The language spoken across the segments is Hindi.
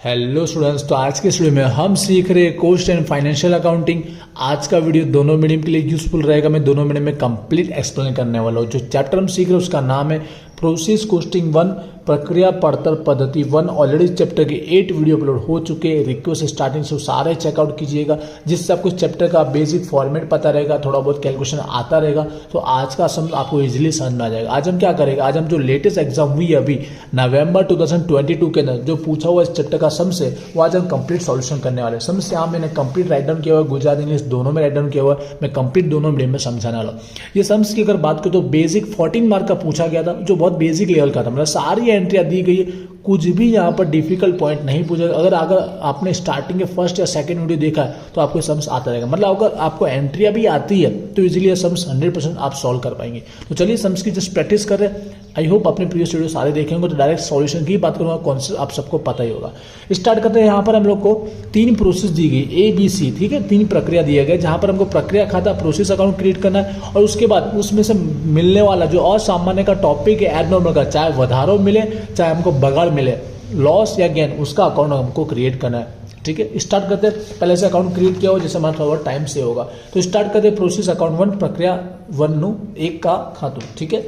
हेलो स्टूडेंट्स, तो आज के वीडियो में हम सीख रहे हैं कॉस्ट एंड फाइनेंशियल अकाउंटिंग। आज का वीडियो दोनों मीडियम के लिए यूजफुल रहेगा। मैं दोनों मीडियम में कंप्लीट एक्सप्लेन करने वाला हूँ। जो चैप्टर हम सीख रहे हैं उसका नाम है प्रोसेस कॉस्टिंग 1, प्रक्रिया पड़ताल पद्धति 1। ऑलरेडी चैप्टर के 8 वीडियो अपलोड हो चुके हैं। रिक्वेस्ट स्टार्टिंग से सारे चेकआउट कीजिएगा, जिससे आपको चैप्टर का बेसिक फॉर्मेट पता रहेगा, थोड़ा बहुत कैलकुलेशन आता रहेगा, तो आज का सम आपको इजीली समझ में आ जाएगा। आज हम क्या करेंगे, आज हम जो लेटेस्ट एग्जाम हुई अभी नवंबर 2022 के अंदर जो पूछा हुआ इस चैप्टर का सम से, वो आज हम कंप्लीट सॉल्यूशन करने वाले हैं। सम से यहाँ मैंने कंप्लीट राइट डाउन किया हुआ है, गुजरात इंग्लिश दोनों में राइट डाउन किया हुआ है। मैं कंप्लीट दोनों मीडियम में समझाने वाला हूँ। ये सम्स की अगर बात करें तो बेसिक 14 मार्क का पूछा गया था, जो बहुत बेसिक लेवल का था। मतलब सारी एंट्रियां दी गई है, कुछ भी यहाँ पर डिफिकल्ट पॉइंट नहीं पूछा। अगर आपने स्टार्टिंग के फर्स्ट या सेकंड वीडियो देखा है तो आपको सम्स आता रहेगा। मतलब अगर आपको एंट्रियां भी आती है तो इजीली ये सम्स 100% आप सॉल्व कर पाएंगे। तो चलिए सम्स की जस्ट प्रैक्टिस कर रहे हैं। आई होप अपने प्रीवियस वीडियो सारे देखेंगे, तो डायरेक्ट सॉल्यूशन की बात करूंगा, कॉन्सेप्ट आप सबको पता ही होगा। स्टार्ट करते हैं। यहाँ पर हम लोग को 3 प्रोसेस दी गई, ABC, ठीक है। 3 प्रक्रिया दिया गया, जहाँ पर हमको प्रक्रिया खाता प्रोसेस अकाउंट क्रिएट करना है, और उसके बाद उसमें से मिलने वाला जो असामान्य का टॉपिक है एबनॉर्मल का, चाहे वधारो मिले चाहे हमको बगाड़ मिले, लॉस या गेन, उसका अकाउंट हमको क्रिएट करना है। ठीक है, स्टार्ट करते हैं। पहले से अकाउंट क्रिएट किया हो, जैसे हमारा थोड़ा टाइम से होगा। तो स्टार्ट करते हैं प्रोसेस अकाउंट 1, प्रक्रिया 1 का खातू। ठीक है,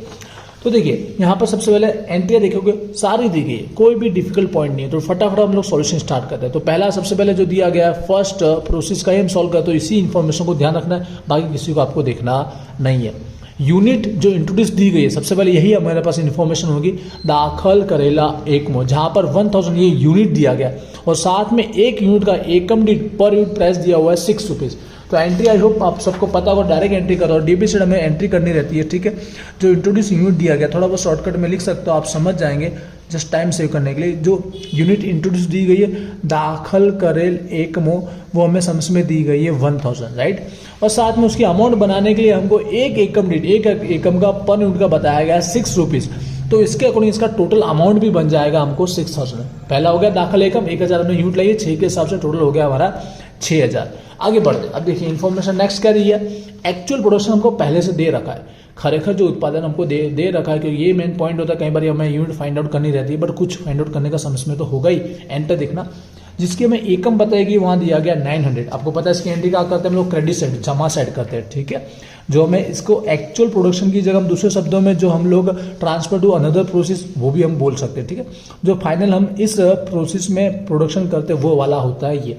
तो देखिए यहाँ पर सबसे पहले एंट्रियाँ देखोगे सारी दी गई है, कोई भी डिफिकल्ट पॉइंट नहीं है। तो फटाफट हम लोग सॉल्यूशन स्टार्ट करते हैं। तो पहला सबसे पहले जो दिया गया है फर्स्ट प्रोसेस का ही हम सॉल्व करते हैं। तो इसी इन्फॉर्मेशन को ध्यान रखना है, बाकी किसी को आपको देखना नहीं है। यूनिट जो इंट्रोड्यूस दी गई है, सबसे पहले यही हमारे पास इन्फॉर्मेशन होगी, दाखल करेला एकमो, जहां पर 1000 ये यूनिट दिया गया, और साथ में 1 यूनिट का एकम दीठ पर यूनिट प्राइस दिया हुआ है 6 रुपीज़। तो एंट्री आई होप आप सबको पता होगा, डायरेक्ट एंट्री करो, और DBCD हमें एंट्री करनी रहती है। ठीक है, जो इंट्रोड्यूस यूनिट दिया गया थोड़ा बहुत शॉर्टकट में लिख सकते हो, आप समझ जाएंगे जस्ट टाइम सेव करने के लिए। जो यूनिट इंट्रोड्यूस दी गई है दाखल करेल एकमो, वो हमें सम्स में दी गई है 1000, राइट। और साथ में उसकी अमाउंट बनाने के लिए हमको एक एकम का पर यूनिट का बताया गया है 6 रुपीज़। तो इसके अकॉर्डिंग इसका टोटल अमाउंट भी बन जाएगा हमको 6000। पहला हो गया दाखल एकम 1000 हमने यूनिट लाइए, 6 के हिसाब से टोटल हो गया हमारा 6000। आगे बढ़ते, अब देखिए इन्फॉर्मेशन नेक्स्ट क्या रही है। एक्चुअल प्रोडक्शन हमको पहले से दे रखा है, खरेखर जो उत्पादन हमको दे रखा है, क्योंकि ये मेन पॉइंट होता है। कई बार हमें यूनिट फाइंड आउट करनी रहती है, बट कुछ फाइंड आउट करने का समझ में तो होगा ही। एंटर देखना, जिसकी हमें एकम बताएगी, वहां दिया गया 900। आपको पता है इसकी एंट्री क्या करते हैं हम लोग, क्रेडिट साइड जमा साइड करते हैं। ठीक है, जो हमें इसको एक्चुअल प्रोडक्शन की जगह हम दूसरे शब्दों में जो हम लोग ट्रांसफर टू अनदर प्रोसेस, वो भी हम बोल सकते हैं। ठीक है, जो फाइनल हम इस प्रोसेस में प्रोडक्शन करते हैं वो वाला होता है ये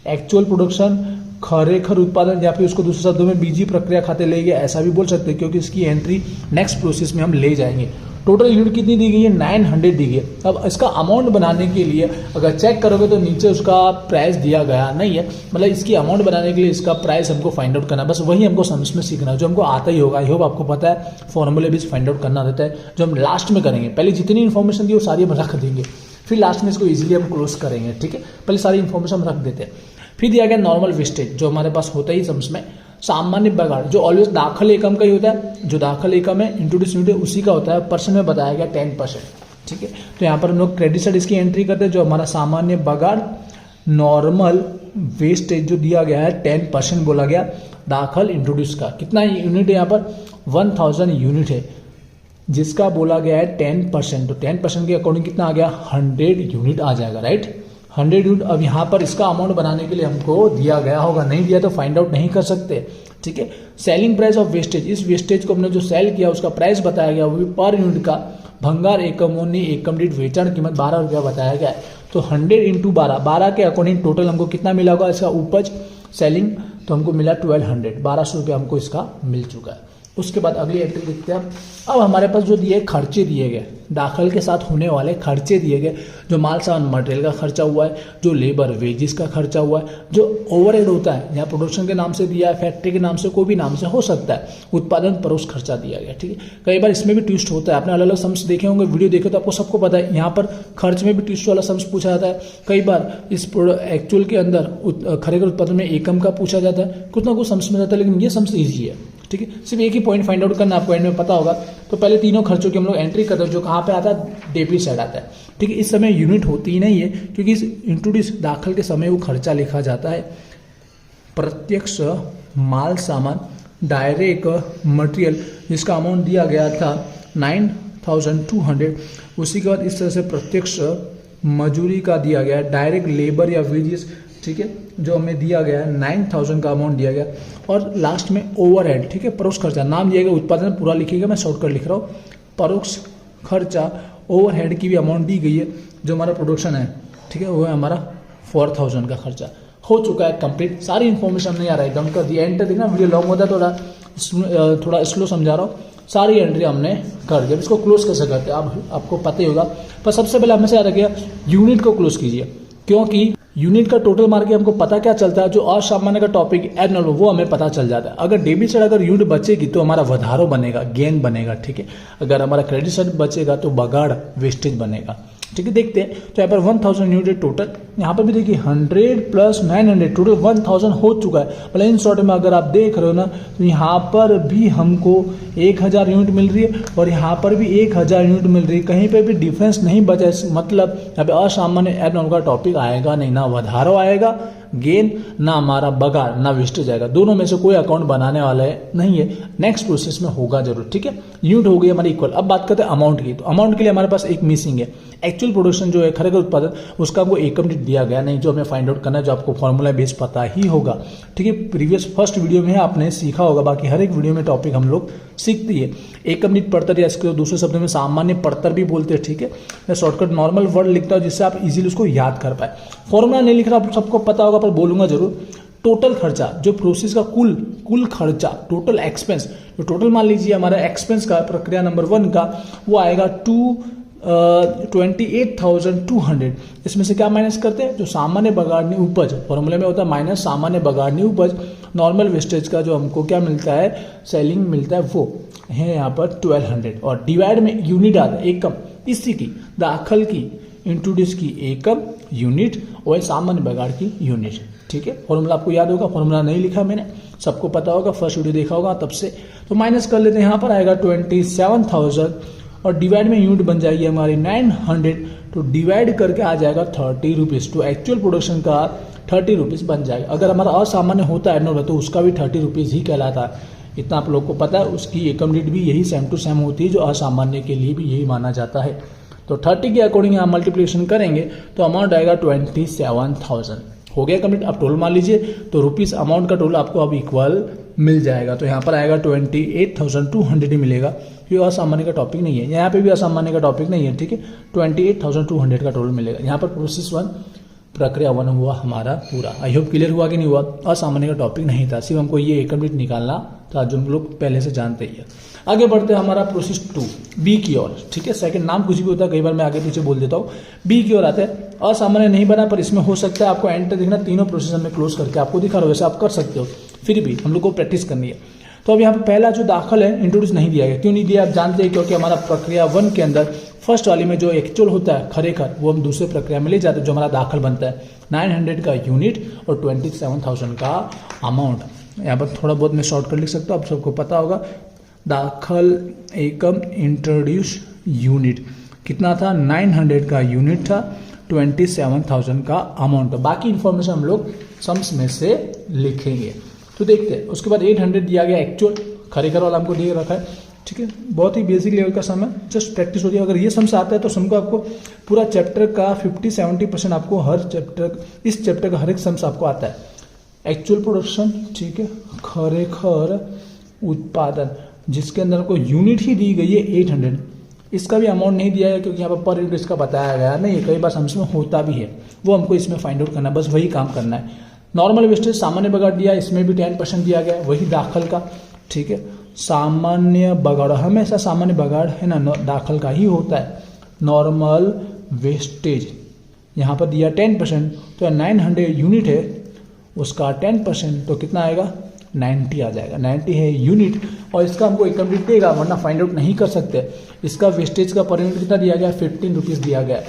एक्चुअल प्रोडक्शन, खरेखर उत्पादन, या फिर उसको दूसरे शब्दों में बीजी प्रक्रिया खाते ले गए, ऐसा भी बोल सकते हैं, क्योंकि इसकी एंट्री नेक्स्ट प्रोसेस में हम ले जाएंगे। टोटल यूनिट कितनी दी गई है, 900 दी गई है। अब इसका अमाउंट बनाने के लिए अगर चेक करोगे तो नीचे उसका प्राइस दिया गया नहीं है। मतलब इसकी अमाउंट बनाने के लिए इसका प्राइस हमको फाइंड आउट करना है, बस वही हमको समझ में सीखना है, जो हमको आता ही होगा। आई होप आपको पता है, फॉर्मूले भी फाइंड आउट करना रहता है, जो हम लास्ट में करेंगे। पहले जितनी इन्फॉर्मेशन दी वो सारी हम रख देंगे, फिर लास्ट में इसको इजीली हम क्लोज करेंगे। ठीक है, पहले सारी इन्फॉर्मेशन हम रख देते हैं। फिर दिया गया नॉर्मल वेस्टेज, जो हमारे पास होता ही सम्स में। सामान्य बगाड़ जो ऑलवेज दाखल एकम का ही होता है, जो दाखल एकम है इंट्रोड्यूस यूनिट उसी का होता है। परसेंट में बताया गया 10%। ठीक है, तो यहाँ पर हम लोग क्रेडिट साइड इसकी एंट्री करते हैं, जो हमारा सामान्य बगाड़ नॉर्मल वेस्टेज जो दिया गया है 10% बोला गया दाखल इंट्रोड्यूस का। कितना यूनिट है यहाँ पर, 1000 यूनिट है, जिसका बोला गया है 10%। तो 10% के अकॉर्डिंग कितना आ गया, 100 यूनिट आ जाएगा, राइट। 100 यूनिट। अब यहाँ पर इसका अमाउंट बनाने के लिए हमको दिया गया होगा, नहीं दिया तो फाइंड आउट नहीं कर सकते। ठीक है, सेलिंग प्राइस ऑफ वेस्टेज, इस वेस्टेज को हमने जो सेल किया उसका प्राइस बताया गया, वो भी पर यूनिट का भंगार एकमोनी एकम दीठ वेचाण कीमत 12 रुपया बताया गया है। तो 100 इंटू 12 के अकॉर्डिंग टोटल हमको कितना मिला होगा, इसका उपज सेलिंग तो हमको मिला 1200, 1200 रुपया हमको इसका मिल चुका है। उसके बाद अगली एंट्री देखते हैं। अब हमारे पास जो दिए खर्चे दिए गए, दाखिल के साथ होने वाले खर्चे दिए गए, जो माल सामान मटेरियल का खर्चा हुआ है, जो लेबर वेजेस का खर्चा हुआ है, जो ओवरहेड होता है, यहाँ प्रोडक्शन के नाम से दिया है, फैक्ट्री के नाम से, कोई भी नाम से हो सकता है, उत्पादन परोक्ष खर्चा दिया गया। ठीक है, कई बार इसमें भी ट्विस्ट होता है, आपने अलग अलग सम्स देखे होंगे, वीडियो देखे तो आपको सबको पता है। यहाँ पर खर्च में भी ट्विस्ट वाला सम्स पूछा जाता है। कई बार इस एक्चुअल के अंदर खरेखर उत्पादन में एकम का पूछा जाता है, कुछ ना कुछ सम्स में जाता है, लेकिन ये सम्स ईजी है। ठीक है, सिर्फ एक ही पॉइंट फाइंड आउट करना, आपको एंड में पता होगा। तो पहले तीनों खर्चों की हम लोग एंट्री करते हैं, जो कहाँ पे आता है, डेबिट साइड आता है। ठीक है, इस समय यूनिट होती ही नहीं है, क्योंकि इस इंट्रोड्यूस दाखिल के समय वो खर्चा लिखा जाता है। प्रत्यक्ष माल सामान डायरेक्ट मटेरियल, जिसका अमाउंट दिया गया था 9200, उसी के बाद इस तरह से प्रत्यक्ष मजूरी का दिया गया है, डायरेक्ट लेबर या वेजेस, ठीक है, जो हमें दिया गया है 9000 का अमाउंट दिया गया, और लास्ट में ओवरहेड, ठीक है, परोक्ष खर्चा, नाम दिया गया उत्पादन पूरा लिखिएगा, मैं शॉर्टकट लिख रहा हूँ, परोक्ष खर्चा ओवरहेड की भी अमाउंट दी गई है, जो हमारा प्रोडक्शन है, ठीक है, वो है हमारा 4000 का खर्चा हो चुका है कंप्लीट। सारी इन्फॉर्मेशन हमने यहाँ राइट डाउन कर दिया। एंटर देखना, वीडियो लॉन्ग होता है, थोड़ा स्लो समझा रहा हूँ, सारी एंट्री हमने कर दिया। इसको क्लोज कैसे करते हैं आपको पता ही होगा, पर सबसे पहले हमें से याद रखिएगा यूनिट को क्लोज कीजिए, क्योंकि यूनिट का टोटल मार के हमको पता क्या चलता है, जो असामान्य का टॉपिक एबनॉर्मल वो हमें पता चल जाता है। अगर डेबिट साइड अगर यूनिट बचेगी तो हमारा वधारो बनेगा, गेन बनेगा, ठीक है। अगर हमारा क्रेडिट साइड बचेगा तो बगाड़ वेस्टेज बनेगा, ठीक है। देखते हैं तो यहाँ पर 1000 यूनिट टोटल, यहाँ पर भी देखिए 100 प्लस 900 टोटल 1000 हो चुका है। मतलब इन शॉर्ट में अगर आप देख रहे हो ना, तो यहाँ पर भी हमको 1000 यूनिट मिल रही है और यहाँ पर भी 1000 यूनिट मिल रही है, कहीं पे भी डिफरेंस नहीं बचा। मतलब यहाँ पे असामान्य एबनॉर्मल का टॉपिक आएगा नहीं, ना वधारो आएगा गेन, ना हमारा बगाड़, ना वेस्टेज आएगा। दोनों में से कोई अकाउंट बनाने वाला है नहीं है, नेक्स्ट प्रोसेस में होगा जरूर, ठीक है। यूनिट हो गई हमारी इक्वल। अब बात करते हैं अमाउंट की। तो अमाउंट के लिए हमारे पास एक मिसिंग है, एक्चुअल प्रोडक्शन जो है, खरेखर उत्पादन, उसका हमको एकम दिया गया नहीं, जो हमें फाइंड आउट करना है, जो आपको फॉर्मूला बेस पता ही होगा, ठीक है। प्रीवियस फर्स्ट वीडियो में आपने सीखा होगा, बाकी हर एक वीडियो में टॉपिक हम लोग सीखती है। एकम निट पड़तर, या इसको दूसरे शब्द में सामान्य पड़तर भी बोलते हैं, ठीक है। मैं शॉर्टकट नॉर्मल वर्ड लिखता हूँ जिससे आप इजीली उसको याद कर पाए। फॉर्मूला नहीं लिख रहा, आप सबको पता होगा, पर बोलूंगा जरूर। टोटल खर्चा, जो प्रोसेस का कुल खर्चा, टोटल एक्सपेंस, जो टोटल मान लीजिए हमारा एक्सपेंस का प्रक्रिया नंबर 1 का, वो आएगा 28,200। इसमें से क्या माइनस करते हैं, जो सामान्य बगाड़नी उपज, फॉर्मूले में होता है माइनस सामान्य बगाड़नी उपज, नॉर्मल वेस्टेज का जो हमको क्या मिलता है, सेलिंग मिलता है, वो है यहाँ पर 1200, और डिवाइड में यूनिट आता है, एकम, इसी की दाखल की इंट्रोड्यूस की एकम यूनिट, और सामान्य बगाड़ की यूनिट, ठीक है। फॉर्मूला आपको याद होगा, फॉर्मूला नहीं लिखा मैंने, सबको पता होगा, फर्स्ट वीडियो देखा होगा तब से। तो माइनस कर लेते हैं, यहाँ पर आएगा 27,000, और डिवाइड में यूनिट बन जाएगी हमारी 900, तो डिवाइड करके आ जाएगा 30 रुपीज़। तो एक्चुअल प्रोडक्शन का 30 रुपीज़ बन जाएगा। अगर हमारा असामान्य होता है तो उसका भी 30 रुपीज़ ही कहलाता है, इतना आप लोग को पता है। उसकी एकम रेट भी यही सेम टू सेम होती है, जो असामान्य के लिए भी यही माना जाता है। तो 30 के अकॉर्डिंग यहाँ मल्टीप्लिकेशन करेंगे तो अमाउंट आएगा 27,000। हो गया कंप्लीट। अब टोटल मान लीजिए, तो रुपीज़ अमाउंट का टोटल आपको अब इक्वल मिल जाएगा। तो यहाँ पर आएगा 28,200 ही मिलेगा। ये असामान्य का टॉपिक नहीं है, यहाँ पे भी असामान्य का टॉपिक नहीं है, ठीक है। 28,200 का टोटल मिलेगा। यहाँ पर प्रोसेस 1 प्रक्रिया 1 हुआ हमारा पूरा। आई होप क्लियर हुआ कि नहीं हुआ। असामान्य का टॉपिक नहीं था, सिर्फ हमको ये एकम रेट निकालना था, जो हम लोग पहले से जानते ही है। आगे बढ़ते हैं हमारा प्रोसेस 2 बी की ओर, ठीक है। सेकंड नाम कुछ भी होता है, कई बार मैं आगे पीछे बोल देता हूँ। बी की ओर आते हैं। असामान्य नहीं बना, पर इसमें हो सकता है आपको एंटर देखना, तीनों प्रोसेस में क्लोज करके आपको दिखा रहा हो, वैसे आप कर सकते हो, फिर भी हम लोग को प्रैक्टिस करनी है। तो अब यहाँ पे पहला जो दाखिल है इंट्रोड्यूस नहीं दिया गया। क्यों नहीं दिया आप जानते हैं, क्योंकि हमारा प्रक्रिया 1 के अंदर फर्स्ट वाली में जो एक्चुअल होता है खरेखर, वो हम दूसरे प्रक्रिया में ले जाते हैं, जो हमारा दाखिल बनता है 900 का यूनिट और 27,000 का अमाउंट। यहाँ पर थोड़ा बहुत मैं शॉर्टकट लिख सकता हूँ, आप सबको पता होगा। दाखिल एकम इंट्रोड्यूस यूनिट कितना था, 900 का यूनिट था, 27,000 का अमाउंट। बाकी इन्फॉर्मेशन हम लोग सम्स में से लिखेंगे। तो देखते हैं। उसके बाद 800 दिया गया एक्चुअल, खरेखर वाला हमको दिए रखा है, ठीक है। बहुत ही बेसिक लेवल का सम है, जस्ट प्रैक्टिस होती है। अगर ये सम्स आता है तो सम को आपको पूरा चैप्टर का 50-70% आपको हर चैप्टर, इस चैप्टर का हर एक सम्स आपको आता है। एक्चुअल प्रोडक्शन, ठीक है, खरेखर उत्पादन, जिसके अंदर को यूनिट ही दी गई है 800। इसका भी अमाउंट नहीं दिया है, क्योंकि यहाँ पर यूनिट इसका बताया गया नहीं। कई बार सम्स में होता भी है, वो हमको इसमें फाइंड आउट करना है, बस वही काम करना है। नॉर्मल वेस्टेज सामान्य बगाड़ दिया, इसमें भी 10% दिया गया, वही दाखिल का, ठीक है। सामान्य बगाड़ हमेशा सामान्य बगाड़ है ना, दाखिल का ही होता है। नॉर्मल वेस्टेज यहाँ पर दिया 10%, तो 900 यूनिट है, उसका 10%, तो कितना आएगा, 90 आ जाएगा। 90 है यूनिट, और इसका हमको एक कंप्लीट देगा, वरना फाइंड आउट नहीं कर सकते। इसका वेस्टेज का पर यूनिट कितना दिया गया, 15 रुपीज़ दिया गया।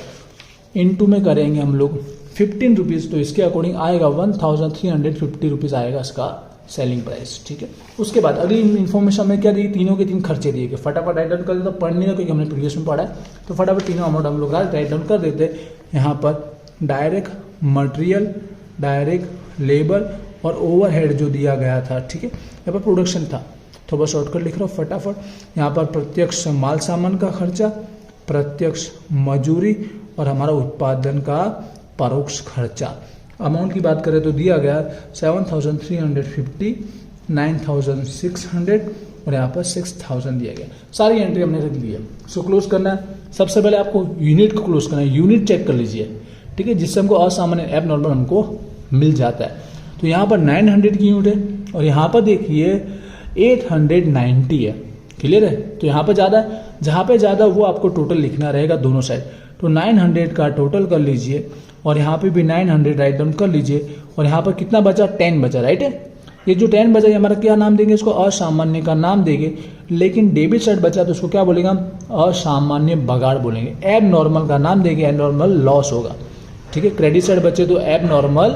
इनटू में करेंगे हम लोग 15 रुपीज़, तो इसके अकॉर्डिंग आएगा 1350 रुपीज़ आएगा इसका सेलिंग प्राइस, ठीक है। उसके बाद अगली इन्फॉर्मेशन में क्या दी, तीनों के 3 खर्चे दिए गए। फटाफट राइट डाउन कर देता, पढ़ने का, क्योंकि हमने प्रीवियस में पढ़ा है, तो फटाफट तीनों अमाउंट हम लोग राइट डाउन कर देते। यहाँ पर डायरेक्ट मटेरियल, डायरेक्ट लेबर और ओवरहेड जो दिया गया था, ठीक है। यहाँ पर प्रोडक्शन था, तो बस शॉर्टकट लिख रहा हूँ फटाफट। यहाँ पर प्रत्यक्ष माल सामान का खर्चा, प्रत्यक्ष मजूरी और हमारा उत्पादन का परोक्ष खर्चा। अमाउंट की बात करें तो दिया गया 7,350, 9,600 और यहाँ पर 6,000 दिया गया। सारी एंट्री हमने रख ली है। इसको क्लोज करना है। सबसे पहले आपको यूनिट को क्लोज करना है। यूनिट चेक कर लीजिए, ठीक है, जिससे हमको असामान्य एब नॉर्मल हमको मिल जाता है। तो यहाँ पर 900 की यूनिट है और यहाँ पर देखिए 890 है। क्लियर है? तो यहाँ पर ज़्यादा है, जहाँ पे ज़्यादा वो आपको टोटल लिखना रहेगा दोनों साइड। तो 900 का टोटल कर लीजिए और यहाँ पे भी 900 राइट डाउन कर लीजिए और यहाँ पर कितना बचा? 10 बचा, राइट है। ये जो 10 बचा, ये हमारा क्या नाम देंगे? इसको असामान्य का नाम देंगे। लेकिन डेबिट साइड बचा तो उसको क्या बोलेंगे हम? असामान्य बगाड़ बोलेंगे। एब नॉर्मल का नाम देंगे, एब नॉर्मल लॉस होगा, ठीक है। क्रेडिट साइड बचे तो एब नॉर्मल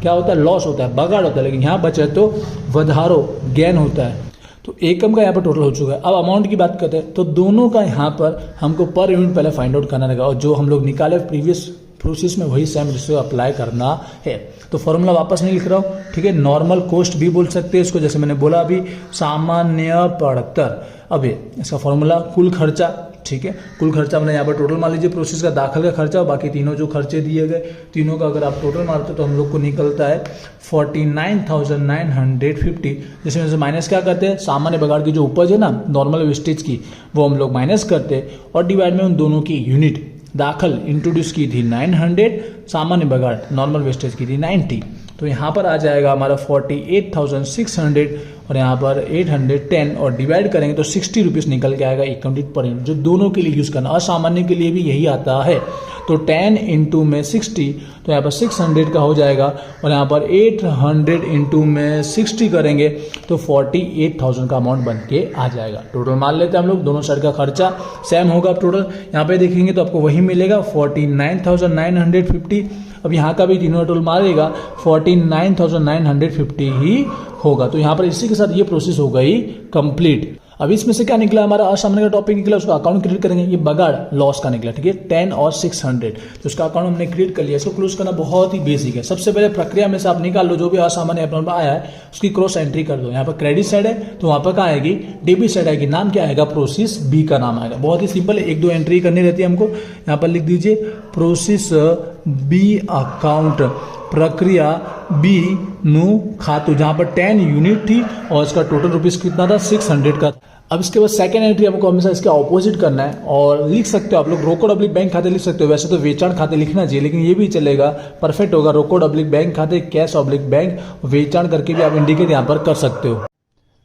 क्या होता है? लॉस होता है, बगाड़ होता है। लेकिन यहाँ बचे तो वधारो, गेन होता है। तो एकम का यहाँ पर टोटल हो चुका है। अब अमाउंट की बात करते हैं तो दोनों का यहाँ पर हमको पर यूनिट पहले फाइंड आउट करना रहेगा और जो हम लोग निकाले प्रीवियस प्रोसेस में वही सेम जिसको अप्लाई करना है। तो फॉर्मूला वापस नहीं लिख रहा हूँ, ठीक है। नॉर्मल कॉस्ट भी बोल सकते हैं इसको, जैसे मैंने बोला अभी सामान्य पड़तर। अब इसका फॉर्मूला कुल खर्चा, ठीक है। कुल खर्चा मैंने यहाँ पर टोटल मान लीजिए प्रोसेस का दाखिल का खर्चा और बाकी तीनों जो खर्चे दिए गए तीनों का अगर आप टोटल मारते हो तो हम लोग को निकलता है 49,950। जिसमें से माइनस क्या करते हैं? सामान्य बगाड़ की जो उपज है ना नॉर्मल वेस्टेज की, वो हम लोग माइनस करते हैं और डिवाइड में उन दोनों की यूनिट। दाखिल इंट्रोड्यूस की थी 900, सामान्य बगाड़ नॉर्मल वेस्टेज की थी 90। तो यहाँ पर आ जाएगा हमारा 48,600 और यहाँ पर 810 और डिवाइड करेंगे तो 60 रुपीज़ निकल के आएगा एकम पर यूनिट, जो दोनों के लिए यूज़ करना। असामान्य के लिए भी यही आता है। तो 10 इंटू में 60 तो यहाँ पर 600 का हो जाएगा और यहाँ पर 800 इंटू में 60 करेंगे तो 48,000 का अमाउंट बन के आ जाएगा। टोटल मान लेते हैं हम लोग, दोनों साइड का खर्चा सेम होगा। अब टोटल यहाँ पे देखेंगे तो आपको वही मिलेगा 49,950। अब यहाँ का भी तीनों टोटल मारेगा 49,950 ही होगा। तो यहाँ पर इसी के साथ ये प्रोसेस हो गई कंप्लीट। अब इसमें से क्या निकला? हमारा असामान्य का टॉपिक निकला, उसका अकाउंट क्रिएट करेंगे। ये बगाड़ लॉस का निकला, ठीक है, 10 और 600। तो उसका अकाउंट हमने क्रिएट कर लिया। इसको क्लोज करना बहुत ही बेसिक है। सबसे पहले प्रक्रिया में से आप निकाल लो जो भी असामान्य अकाउंट में आया है उसकी क्रॉस एंट्री कर दो। यहाँ पर क्रेडिट साइड है तो वहाँ पर क्या आएगी? डेबिट साइड आएगी। नाम क्या आएगा? प्रोसेस बी का नाम आएगा। बहुत ही सिंपल है, 1-2 एंट्री करनी रहती है हमको। यहाँ पर लिख दीजिए प्रोसेस बी अकाउंट, प्रक्रिया बी नु खातु, जहाँ पर 10 यूनिट थी और इसका टोटल रुपीज कितना था? 600 का। अब इसके बाद सेकंड एंट्री हमको हमेशा इसके ऑपोजिट करना है और लिख सकते हो आप लोग रोकड़ ऑब्लिक बैंक खाते लिख सकते हो। वैसे तो वेचाण खाते लिखना चाहिए लेकिन ये भी चलेगा, परफेक्ट होगा। रोकड़ ऑब्लिक बैंक खाते, कैश ऑब्लिक बैंक, वेचाण करके भी आप इंडिकेट यहाँ पर कर सकते हो।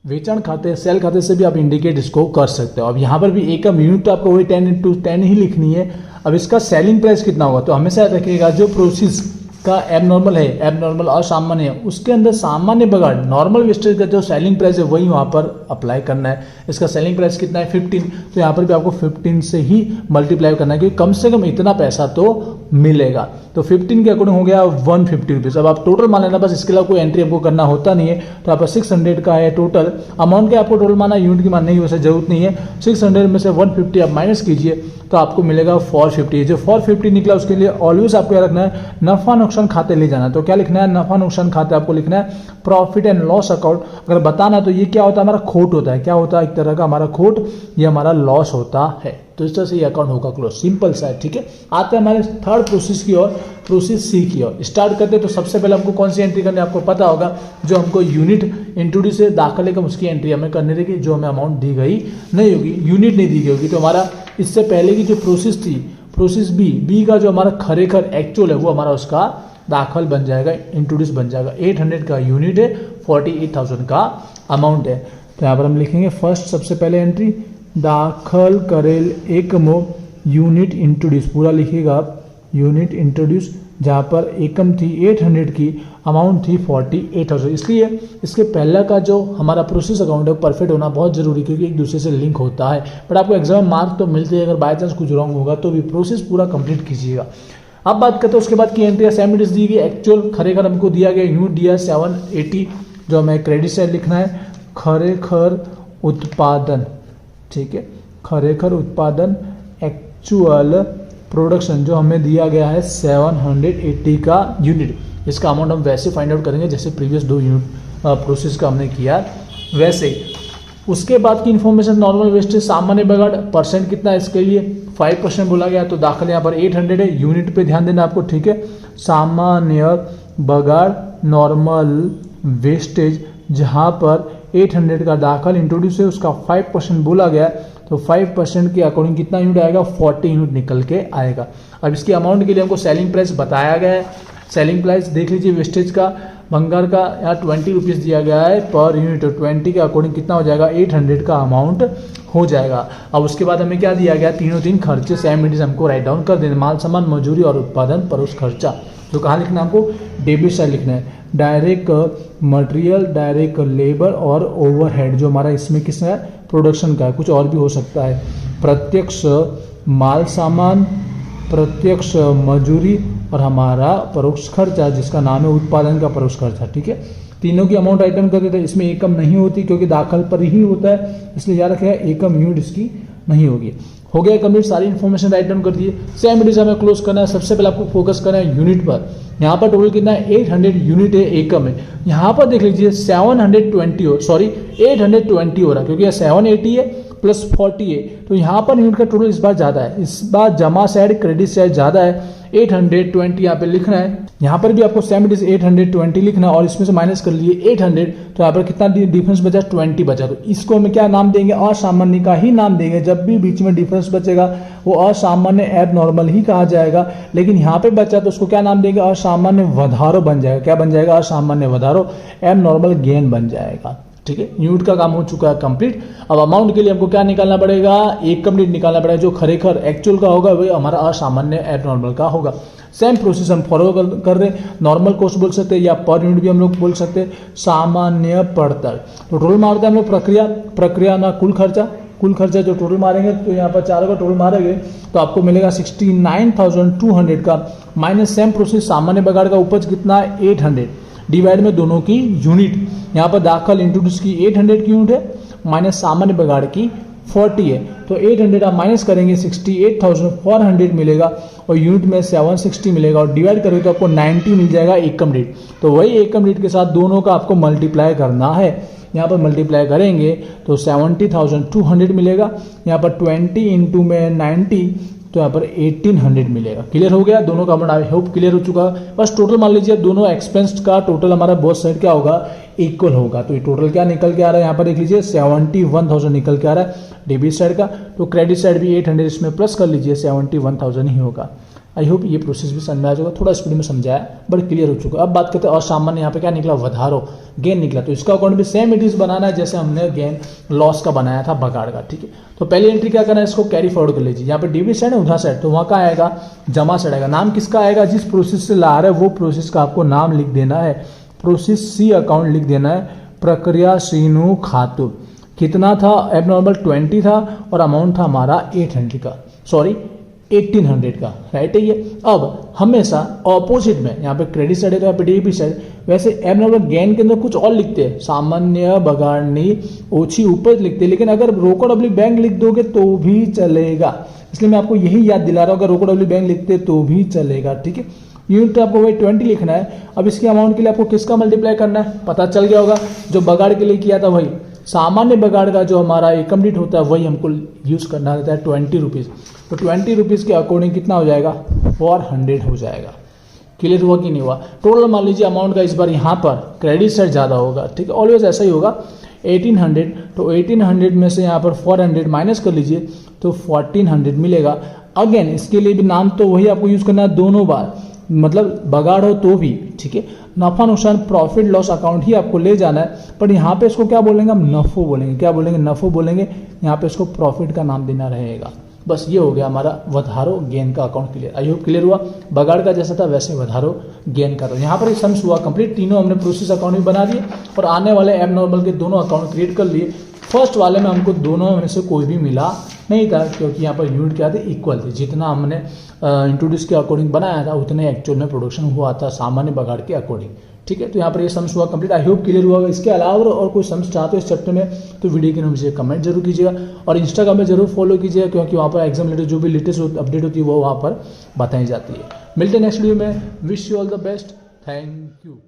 वेचाण खाते, सेल खाते से भी आप इंडिकेट इसको कर सकते हो। अब यहाँ पर भी एकम यूनिट तो आपको वही 10 इंटू 10 ही लिखनी है। अब इसका सेलिंग प्राइस कितना होगा? तो हमेशा रखिएगा जो प्रोसेस का एब नॉर्मल है, एब नॉर्मल असामान्य है, उसके अंदर सामान्य बगाड़ नॉर्मल वेस्टेज का जो सेलिंग प्राइस है वही वहाँ पर अप्लाई करना है। इसका सेलिंग प्राइस कितना है? 15। तो यहाँ पर भी आपको 15 से ही मल्टीप्लाई करना है क्योंकि कम से कम इतना पैसा तो मिलेगा। तो 15 के अकॉर्डिंग हो गया 150 रुपीज़। अब आप टोटल मान लेना, बस इसके अलावा कोई एंट्री आपको करना होता नहीं है। तो यहाँ पर 600 का है टोटल अमाउंट। क्या आपको टोटल माना, यूनिट की मानने की वैसे जरूरत नहीं है। 600 में से 150 आप माइनस कीजिए तो आपको मिलेगा 450। जो 450 निकला उसके लिए ऑलवेज आपको क्या रखना है? नफा नुकसान खाते ले जाना है। तो क्या लिखना है? नफा नुकसान खाते आपको लिखना है प्रॉफिट एंड लॉस अकाउंट। अगर बताना तो ये क्या होता है? हमारा खोट होता है। क्या होता है? एक तरह का हमारा खोट, ये हमारा लॉस होता है। तो इस तरह से ये अकाउंट होगा क्लोज, सिंपल सा है, ठीक है। आते हैं हमारे थर्ड प्रोसेस की ओर, प्रोसेस सी की ओर। स्टार्ट करते हैं तो सबसे पहले हमको कौन सी एंट्री करनी है आपको पता होगा। जो हमको यूनिट इंट्रोड्यूस है दाखिले का उसकी एंट्री हमें करनी रहेगी। जो हमें अमाउंट दी गई नहीं होगी, यूनिट नहीं दी गई होगी, तो हमारा इससे पहले की जो प्रोसेस थी प्रोसेस बी का जो हमारा खरेखर एक्चुअल है वो हमारा उसका दाखिल बन जाएगा, इंट्रोड्यूस बन जाएगा। 800 का यूनिट है, 48,000 का अमाउंट है। तो यहाँ पर हम लिखेंगे फर्स्ट सबसे पहले एंट्री दाखिल करेल एकमो यूनिट इंट्रोड्यूस, पूरा लिखिएगा आप यूनिट इंट्रोड्यूस, जहाँ पर एकम थी 800 की, अमाउंट थी 48,000। इसलिए इसके पहला का जो हमारा प्रोसेस अकाउंट है परफेक्ट होना बहुत जरूरी क्योंकि एक दूसरे से लिंक होता है। बट आपको एग्जाम मार्क तो मिलते हैं, अगर बाय चांस कुछ रॉन्ग होगा तो भी प्रोसेस पूरा कंप्लीट कीजिएगा। अब बात करते हैं उसके बाद की एंट्री सेमिटिस दी गई, एक्चुअल खरेखर हमको दिया गया यूनिट दिया 780, जो हमें क्रेडिट साइड लिखना है खरेखर उत्पादन, ठीक है, खरेखर उत्पादन एक्चुअल प्रोडक्शन जो हमें दिया गया है 780 का यूनिट। इसका अमाउंट हम वैसे फाइंड आउट करेंगे जैसे प्रीवियस 2 यूनिट प्रोसेस का हमने किया वैसे ही। उसके बाद की इन्फॉर्मेशन नॉर्मल वेस्टेज सामान्य बगाड़ परसेंट कितना है इसके लिए 5% बोला गया, तो दाखिल यहाँ पर 800 है। यूनिट पे ध्यान देना आपको, ठीक है। सामान्य बगाड़ नॉर्मल वेस्टेज, जहाँ पर 800 का दाखिल इंट्रोड्यूस है, उसका 5% बोला गया, तो 5% के अकॉर्डिंग कितना यूनिट आएगा, 40 यूनिट निकल के आएगा। अब इसकी अमाउंट के लिए हमको सेलिंग प्राइस बताया गया है। सेलिंग प्राइस देख लीजिए, वेस्टेज का भंगार का यहाँ 20 रुपीज़ दिया गया है पर यूनिट, 20 के अकॉर्डिंग कितना हो जाएगा, 800 का अमाउंट हो जाएगा। अब उसके बाद हमें क्या दिया गया, तीन खर्चे सेम इट हमको राइट डाउन कर देना, माल सामान मजूरी और उत्पादन पर उस खर्चा। तो कहाँ लिखना हमको, डेबिट साइड लिखना है। डायरेक्ट मटेरियल, डायरेक्ट लेबर और ओवरहेड, जो हमारा इसमें किस है, प्रोडक्शन का है, कुछ और भी हो सकता है। प्रत्यक्ष माल सामान, प्रत्यक्ष मजूरी और हमारा परोक्ष खर्चा जिसका नाम है उत्पादन का परोक्ष खर्चा, ठीक है। तीनों की अमाउंट आइटम कर देते हैं। इसमें एकम नहीं होती क्योंकि दाखिल पर ही होता है, इसलिए याद रखेगा एकम यूनिट इसकी नहीं होगी। हो गया कंप्लीट, सारी इन्फॉर्मेशन राइट डाउन कर दिए। सेम इट इज हमें क्लोज करना है। सबसे पहले आपको फोकस करना है यूनिट पर। यहाँ पर टोटल कितना है, 800 यूनिट है एकम है। यहाँ पर देख लीजिए 820 हो रहा है क्योंकि 780 है प्लस 40 है, तो यहाँ पर यूनिट का टोटल इस बार ज़्यादा है। इस बार जमा साइड क्रेडिट साइड ज़्यादा है, 820 यहाँ पे लिखना है। यहाँ पर भी आपको सेम इट इज 820 लिखना है और इसमें से माइनस कर लिए 800, तो यहाँ पर कितना डिफरेंस बचा, 20 बचा। तो इसको हमें क्या नाम देंगे, असामान्य का ही नाम देंगे। जब भी बीच में डिफरेंस बचेगा वो असामान्य एब नॉर्मल ही कहा जाएगा, लेकिन यहाँ पे बचा तो उसको क्या नाम देंगे, असामान्य वधारो बन जाएगा। क्या बन जाएगा, असामान्य वधारो, एब नॉर्मल गेन बन जाएगा, ठीक है। यूनिट का काम हो चुका है कंप्लीट। अब अमाउंट के लिए हमको क्या निकालना पड़ेगा, एक कंप्लीट निकालना पड़ेगा, जो खरेखर एक्चुअल का होगा वही हमारा असामान्य एब नॉर्मल का होगा। सेम प्रोसेस हम फॉलो कर रहे हैं। नॉर्मल कॉस्ट बोल सकते हैं या पर यूनिट भी हम लोग बोल सकते हैं। सामान्य पड़तर, तो टोटल मारते हैं हम लोग प्रक्रिया ना कुल खर्चा जो टोटल मारेंगे, तो यहाँ पर चारों का टोटल मारेंगे तो आपको मिलेगा 69,200 का, माइनस सेम प्रोसेस सामान्य बगाड़ का उपज कितना है 800, डिवाइड में दोनों की यूनिट। यहाँ पर दाखिल इंट्रोड्यूस की 800 की यूनिट है, माइनस सामान्य बगाड़ की 40 है, तो 800 आप माइनस करेंगे 68,400 मिलेगा और यूनिट में 760 मिलेगा और डिवाइड करेंगे तो आपको 90 मिल जाएगा एकम रेट। तो वही एकम रेट के साथ दोनों का आपको मल्टीप्लाई करना है। यहाँ पर मल्टीप्लाई करेंगे तो 70,200 मिलेगा, यहाँ पर 20 इंटू में 90 तो यहाँ पर 1800 मिलेगा। क्लियर हो गया, दोनों का अमाउंट आई होप क्लियर हो चुका है। बस टोटल मान लीजिए दोनों एक्सपेंस का टोटल हमारा बोथ साइड क्या होगा, इक्वल होगा। तो ये टोटल क्या निकल के आ रहा है, यहाँ पर देख लीजिए 71,000 निकल के आ रहा है डेबिट साइड का, तो क्रेडिट साइड भी 800 इसमें प्लस कर लीजिए 71,000 ही होगा। आई होप ये प्रोसेस भी समझ में आ जाएगा, थोड़ा स्पीड में समझाया बट क्लियर हो चुका। अब बात करते हैं असामान्य, यहाँ पे क्या निकला, वधारो गेन निकला। तो इसका अकाउंट भी सेम इट इज बनाना है जैसे हमने गेन लॉस का बनाया था बगाड़ का, ठीक है। तो पहली एंट्री क्या करना है, इसको कैरी फॉरवर्ड कर लीजिए। यहाँ पे डेबिट साइड है उधर साइड, तो वहाँ का आएगा जमा साइड आएगा। नाम किसका आएगा, जिस प्रोसेस से ला रहा है वो प्रोसेस का आपको नाम लिख देना है। प्रोसेस सी अकाउंट लिख देना है, प्रक्रिया सीनु खातु। कितना था, एबनॉर्मल 20 था और अमाउंट था हमारा 800 का, सॉरी 1800 का, राइट है ये। अब हमेशा ऑपोजिट में यहाँ पे क्रेडिट साइड है तो यहाँ पे डेबिट साइड, वैसे एबनॉर्मल गेन के अंदर कुछ और लिखते हैं, सामान्य बगाड़नी ओछी उपज लिखते हैं, लेकिन अगर रोकड़ ऑब्लिक बैंक लिख दोगे तो भी चलेगा। इसलिए मैं आपको यही याद दिला रहा हूँ, अगर रोकड़ ऑब्लिक बैंक लिखते तो भी चलेगा, ठीक है। यूनिट आपको वही 20 लिखना है। अब इसके अमाउंट के लिए आपको किसका मल्टीप्लाई करना है, पता चल गया होगा, जो बगाड़ के लिए किया था वही। सामान्य बगाड़ का जो हमारा एकम रेट होता है वही हमको यूज करना रहता है 20 रुपीज़। तो 20 रुपीज़ के अकॉर्डिंग कितना हो जाएगा, 400 हो जाएगा। क्लियर हुआ कि नहीं हुआ। टोटल मान लीजिए अमाउंट का इस बार यहाँ पर क्रेडिट साइड ज़्यादा होगा, ठीक है, ऑलवेज ऐसा ही होगा। 1800, तो 1800 में से यहाँ पर 400 माइनस कर लीजिए तो 1400 मिलेगा। अगेन इसके लिए भी नाम तो वही आपको यूज करना है दोनों बार, मतलब बगाड़ हो तो भी, ठीक है। नफा नुकसान प्रॉफिट लॉस अकाउंट ही आपको ले जाना है, पर यहाँ पे इसको क्या बोलेंगे हम, नफो बोलेंगे। क्या बोलेंगे, नफो बोलेंगे। यहाँ पे इसको प्रॉफिट का नाम देना रहेगा। बस ये हो गया हमारा वधारो गेन का account clear. I hope clear हुआ। बगाड़ का जैसा था वैसे वधारो गेन का। तो यहाँ पर सम्स हुआ कंप्लीट, तीनों हमने प्रोसेस अकाउंट भी बना दिए और आने वाले एब नॉर्मल के दोनों अकाउंट क्रिएट कर लिए। फर्स्ट वाले में हमको दोनों में से कोई भी मिला नहीं था क्योंकि यहाँ पर यूनिट क्या थे, इक्वल थे। जितना हमने इंट्रोड्यूस के अकॉर्डिंग बनाया था उतने एक्चुअल में प्रोडक्शन हुआ था सामान्य बगाड़ के अकॉर्डिंग, ठीक है। तो यहाँ पर ये सम्स हुआ कंप्लीट। आई होप क्लियर हुआ। इसके अलावा और कोई सम्स चाहते हो इस चैप्टर में तो वीडियो के नीचे कमेंट जरूर कीजिएगा और इंस्टाग्राम में जरूर फॉलो कीजिएगा क्योंकि वहाँ पर एग्जाम रिलेटेड जो भी लेटेस्ट अपडेट होती है वो वहाँ पर बताई जाती है। मिलते हैं नेक्स्ट वीडियो में। Wish you all the best. Thank you.